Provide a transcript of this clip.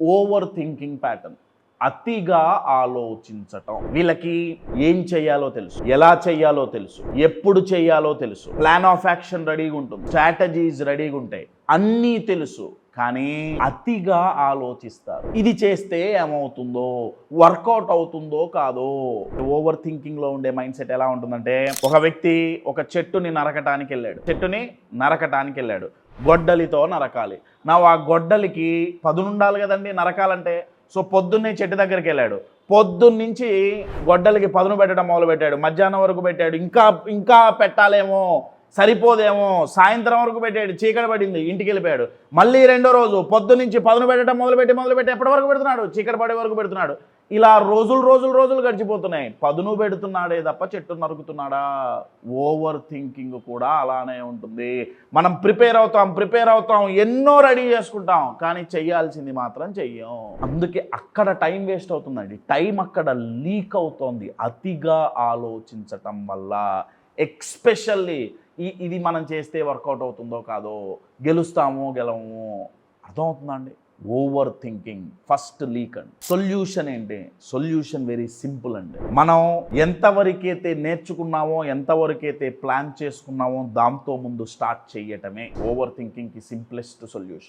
Over thinking pattern, అతిగా ఆలోచించటం. వీళ్ళకి ఏం చేయాలో తెలుసు, ఎలా చేయాలో తెలుసు, ఎప్పుడు చేయాలో తెలుసు, ప్లాన్ ఆఫ్ యాక్షన్ రెడీగా ఉంటుంది, స్ట్రాటజీస్ రెడీగా ఉంటాయి, అన్నీ తెలుసు, కానీ అతిగా ఆలోచిస్తారు. ఇది చేస్తే ఏమవుతుందో, వర్కౌట్ అవుతుందో కాదో. ఓవర్ థింకింగ్ లో ఉండే మైండ్ సెట్ ఎలా ఉంటుందంటే, ఒక వ్యక్తి ఒక చెట్టుని నరకటానికి వెళ్ళాడు, గొడ్డలితో నరకాలి. ఆ గొడ్డలికి పదునుండాలి కదండి నరకాలంటే. సో పొద్దున్నే చెట్టు దగ్గరికి వెళ్ళాడు, పొద్దున్నుంచి గొడ్డలికి పదును పెట్టడం మొదలుపెట్టాడు, మధ్యాహ్నం వరకు పెట్టాడు, ఇంకా పెట్టాలేమో, సరిపోదేమో, సాయంత్రం వరకు పెట్టాడు, చీకటి పడింది, ఇంటికి వెళ్ళిపోయాడు. మళ్ళీ రెండో రోజు పొద్దున్నుంచి పదును పెట్టడం మొదలుపెట్టి ఎప్పటి వరకు పెడుతున్నాడు, చీకటి పడే వరకు పెడుతున్నాడు. ఇలా రోజులు గడిచిపోతున్నాయి. పదును పెడుతున్నాడే తప్ప చెట్టు నరుకుతున్నాడా? ఓవర్ థింకింగ్ కూడా అలానే ఉంటుంది. మనం ప్రిపేర్ అవుతాం, ఎన్నో రెడీ చేసుకుంటాం, కానీ చెయ్యాల్సింది మాత్రం చెయ్యం. అందుకే అక్కడ టైం వేస్ట్ అవుతుందండి. టైం అక్కడ లీక్ అవుతోంది అతిగా ఆలోచించటం వల్ల. ఎక్స్పెషల్లీ ఇది మనం చేస్తే వర్కౌట్ అవుతుందో కాదో, గెలుస్తామో గెలవమో, అర్థమవుతుందండి. ఓవర్ థింకింగ్ ఫస్ట్ లీక్ అండి. సొల్యూషన్ ఏంటి? సొల్యూషన్ వెరీ సింపుల్ అండి. మనం ఎంతవరకైతే నేర్చుకున్నామో, ఎంతవరకైతే ప్లాన్ చేసుకున్నామో, దాంతో ముందు స్టార్ట్ చేయటమే ఓవర్ థింకింగ్కి సింప్లెస్ట్ సొల్యూషన్.